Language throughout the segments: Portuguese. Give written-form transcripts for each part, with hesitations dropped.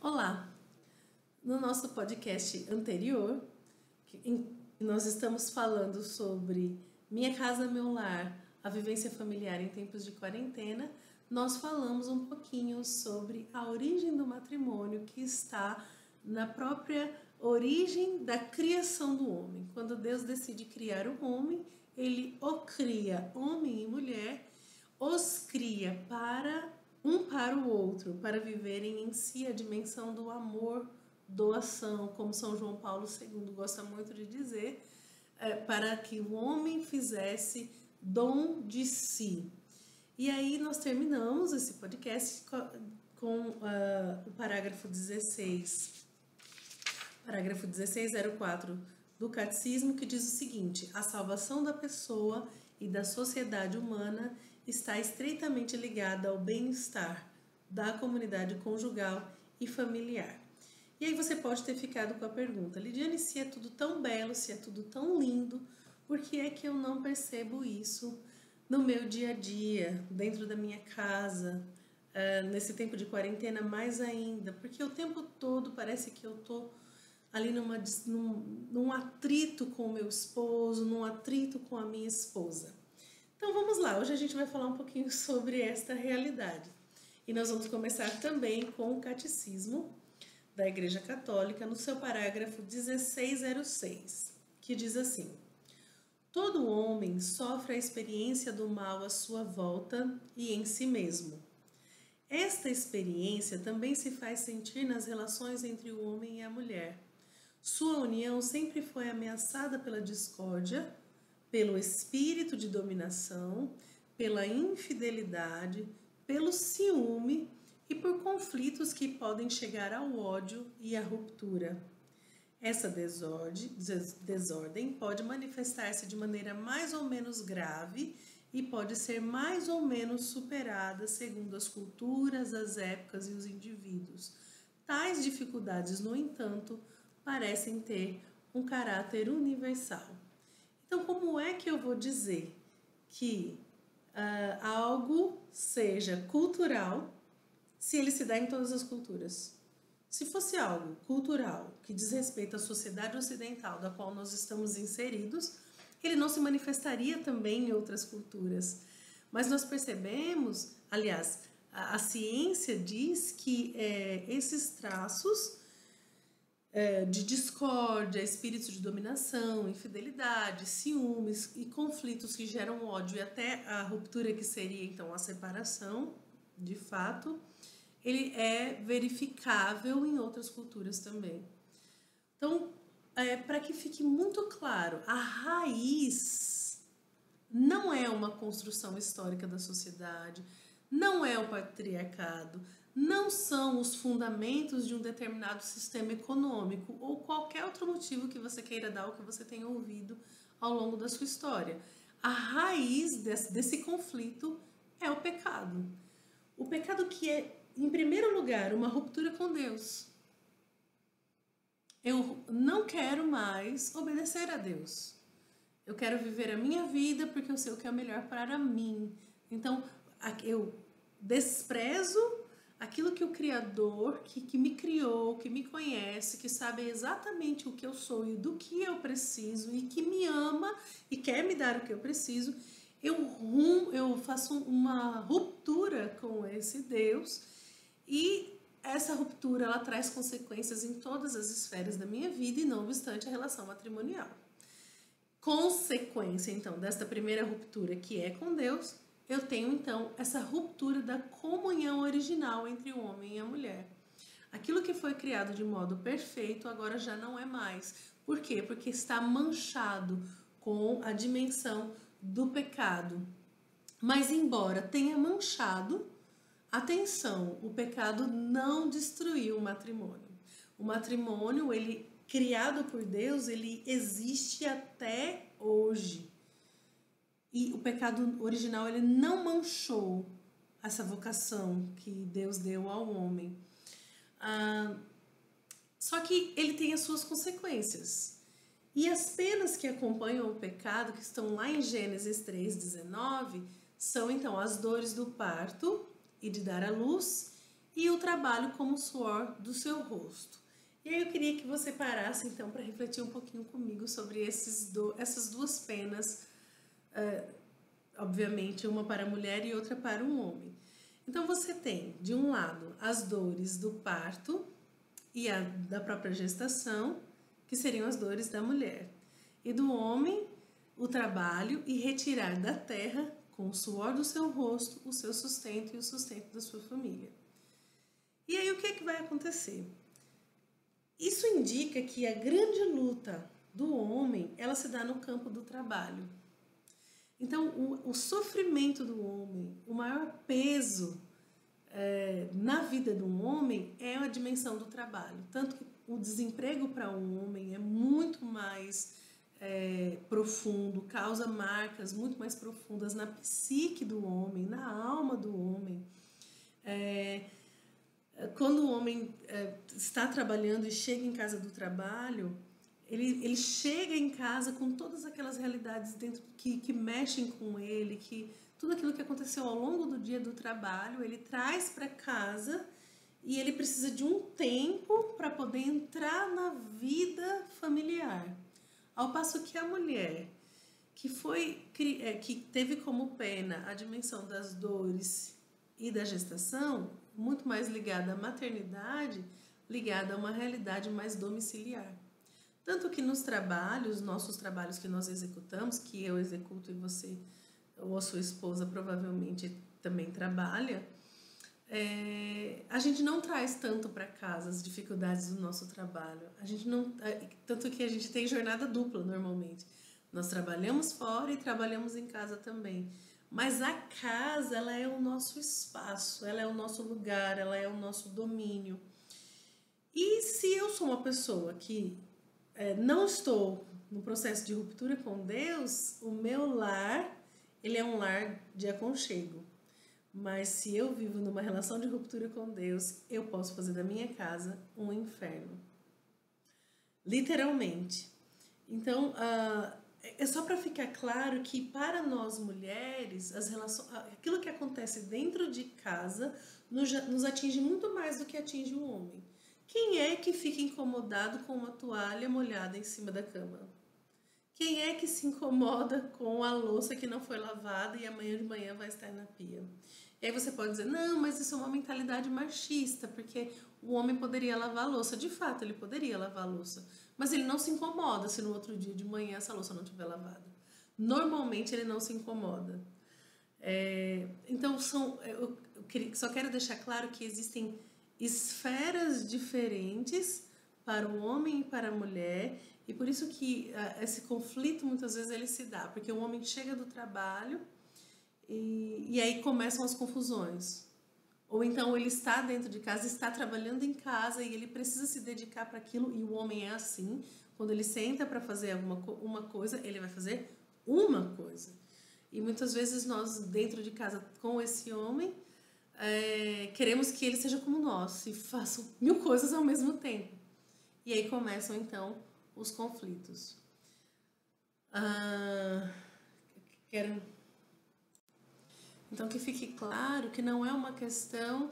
Olá! No nosso podcast anterior, nós estamos falando sobre Minha Casa, Meu Lar, a vivência familiar em tempos de quarentena. Nós falamos um pouquinho sobre a origem do matrimônio, que está na própria origem da criação do homem. Quando Deus decide criar o homem, Ele o cria homem e mulher, os cria para o outro, para viverem em si a dimensão do amor, doação, como São João Paulo II gosta muito de dizer, para que o homem fizesse dom de si. E aí nós terminamos esse podcast com o parágrafo 16, parágrafo 1604 do Catecismo, que diz o seguinte: a salvação da pessoa e da sociedade humana está estreitamente ligada ao bem-estar da comunidade conjugal e familiar. E aí você pode ter ficado com a pergunta: Lidiane, se é tudo tão belo, se é tudo tão lindo, por que é que eu não percebo isso no meu dia a dia, dentro da minha casa, nesse tempo de quarentena mais ainda? Porque o tempo todo parece que eu estou ali num atrito com o meu esposo, num atrito com a minha esposa. Então vamos lá, hoje a gente vai falar um pouquinho sobre esta realidade. E nós vamos começar também com o Catecismo da Igreja Católica, no seu parágrafo 1606, que diz assim: todo homem sofre a experiência do mal à sua volta e em si mesmo. Esta experiência também se faz sentir nas relações entre o homem e a mulher. Sua união sempre foi ameaçada pela discórdia, pelo espírito de dominação, pela infidelidade, pelo ciúme e por conflitos que podem chegar ao ódio e à ruptura. Essa desordem pode manifestar-se de maneira mais ou menos grave e pode ser mais ou menos superada segundo as culturas, as épocas e os indivíduos. Tais dificuldades, no entanto, parecem ter um caráter universal. Então, como é que eu vou dizer que algo seja cultural se ele se dá em todas as culturas? Se fosse algo cultural que diz respeito à sociedade ocidental da qual nós estamos inseridos, ele não se manifestaria também em outras culturas. Mas nós percebemos, aliás, a ciência diz que esses traços de discórdia, espíritos de dominação, infidelidade, ciúmes e conflitos que geram ódio e até a ruptura, que seria então a separação, de fato, ele é verificável em outras culturas também. Então, para que fique muito claro, a raiz não é uma construção histórica da sociedade, não é o patriarcado, não são os fundamentos de um determinado sistema econômico ou qualquer outro motivo que você queira dar ou que você tenha ouvido ao longo da sua história. A raiz desse conflito é o pecado. O pecado que é, em primeiro lugar, uma ruptura com Deus. Eu não quero mais obedecer a Deus. Eu quero viver a minha vida porque eu sei o que é melhor para mim. Então, eu desprezo aquilo que o Criador, que me criou, que me conhece, que sabe exatamente o que eu sou e do que eu preciso e que me ama e quer me dar o que eu preciso. Eu faço uma ruptura com esse Deus e essa ruptura ela traz consequências em todas as esferas da minha vida e não obstante a relação matrimonial. Consequência, então, desta primeira ruptura que é com Deus, eu tenho, então, essa ruptura da comunhão original entre o homem e a mulher. Aquilo que foi criado de modo perfeito agora já não é mais. Por quê? Porque está manchado com a dimensão do pecado. Mas, embora tenha manchado, atenção, o pecado não destruiu o matrimônio. O matrimônio, ele criado por Deus, ele existe até hoje. E o pecado original, ele não manchou essa vocação que Deus deu ao homem. Só que ele tem as suas consequências. E as penas que acompanham o pecado, que estão lá em Gênesis 3,19, são então as dores do parto e de dar à luz e o trabalho como o suor do seu rosto. E aí eu queria que você parasse então para refletir um pouquinho comigo sobre essas duas penas, obviamente uma para a mulher e outra para um homem. Então você tem, de um lado, as dores do parto e da própria gestação, que seriam as dores da mulher. E do homem, o trabalho e retirar da terra, com o suor do seu rosto, o seu sustento e o sustento da sua família. E aí o que é que vai acontecer? Isso indica que a grande luta do homem, ela se dá no campo do trabalho. Então, o sofrimento do homem, o maior peso na vida de um homem é a dimensão do trabalho. Tanto que o desemprego para um homem é muito mais profundo, causa marcas muito mais profundas na psique do homem, na alma do homem. Quando o homem está trabalhando e chega em casa do trabalho, ele chega em casa com todas aquelas realidades dentro que mexem com ele, que tudo aquilo que aconteceu ao longo do dia do trabalho, ele traz para casa e ele precisa de um tempo para poder entrar na vida familiar. Ao passo que a mulher, que teve como pena a dimensão das dores e da gestação, muito mais ligada à maternidade, ligada a uma realidade mais domiciliar. Tanto que nos trabalhos, nossos trabalhos que nós executamos, que eu executo e você ou a sua esposa provavelmente também trabalha, a gente não traz tanto para casa as dificuldades do nosso trabalho. A gente não, tanto que a gente tem jornada dupla normalmente. Nós trabalhamos fora e trabalhamos em casa também. Mas a casa, ela é o nosso espaço, ela é o nosso lugar, ela é o nosso domínio. E se eu sou uma pessoa que não estou no processo de ruptura com Deus, o meu lar, ele é um lar de aconchego. Mas se eu vivo numa relação de ruptura com Deus, eu posso fazer da minha casa um inferno. Literalmente. Então, é só para ficar claro que para nós mulheres, aquilo que acontece dentro de casa nos atinge muito mais do que atinge o homem. Quem é que fica incomodado com uma toalha molhada em cima da cama? Quem é que se incomoda com a louça que não foi lavada e amanhã de manhã vai estar na pia? E aí você pode dizer, não, mas isso é uma mentalidade machista, porque o homem poderia lavar a louça. De fato, ele poderia lavar a louça, mas ele não se incomoda se no outro dia de manhã essa louça não estiver lavada. Normalmente ele não se incomoda. Então, eu só quero deixar claro que existem esferas diferentes para o homem e para a mulher, e por isso que esse conflito muitas vezes ele se dá, porque o homem chega do trabalho e aí começam as confusões. Ou então ele está dentro de casa, está trabalhando em casa e ele precisa se dedicar para aquilo, e o homem é assim, quando ele senta para fazer uma coisa, ele vai fazer uma coisa. E muitas vezes nós, dentro de casa com esse homem, queremos que ele seja como nós e faça 1000 coisas ao mesmo tempo. E aí começam então os conflitos. Então que fique claro que não é uma questão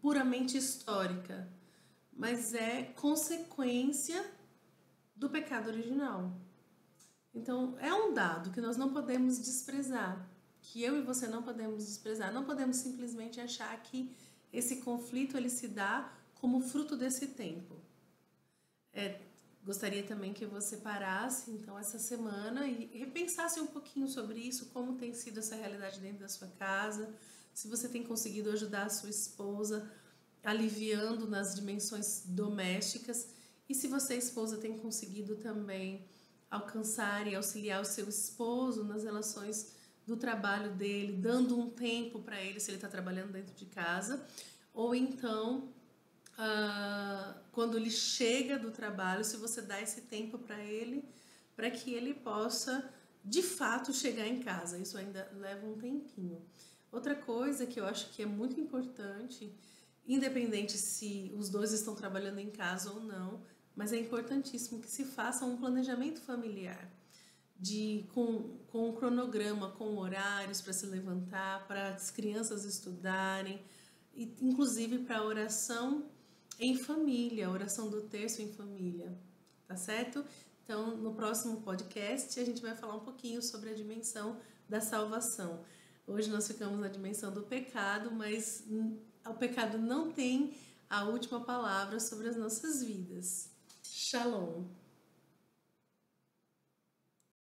puramente histórica, mas é consequência do pecado original. Então é um dado que nós não podemos desprezar, que eu e você não podemos desprezar. Não podemos simplesmente achar que esse conflito ele se dá como fruto desse tempo. Gostaria também que você parasse, então, essa semana e repensasse um pouquinho sobre isso, como tem sido essa realidade dentro da sua casa, se você tem conseguido ajudar a sua esposa aliviando nas dimensões domésticas e se você, esposa, tem conseguido também alcançar e auxiliar o seu esposo nas relações do trabalho dele, dando um tempo para ele se ele está trabalhando dentro de casa, ou então quando ele chega do trabalho, se você dá esse tempo para ele, para que ele possa de fato chegar em casa. Isso ainda leva um tempinho. Outra coisa que eu acho que é muito importante, independente se os dois estão trabalhando em casa ou não, mas é importantíssimo que se faça um planejamento familiar. com um cronograma, com horários para se levantar, para as crianças estudarem, e inclusive para a oração em família, a oração do terço em família, tá certo? Então, no próximo podcast, a gente vai falar um pouquinho sobre a dimensão da salvação. Hoje nós ficamos na dimensão do pecado, mas o pecado não tem a última palavra sobre as nossas vidas. Shalom!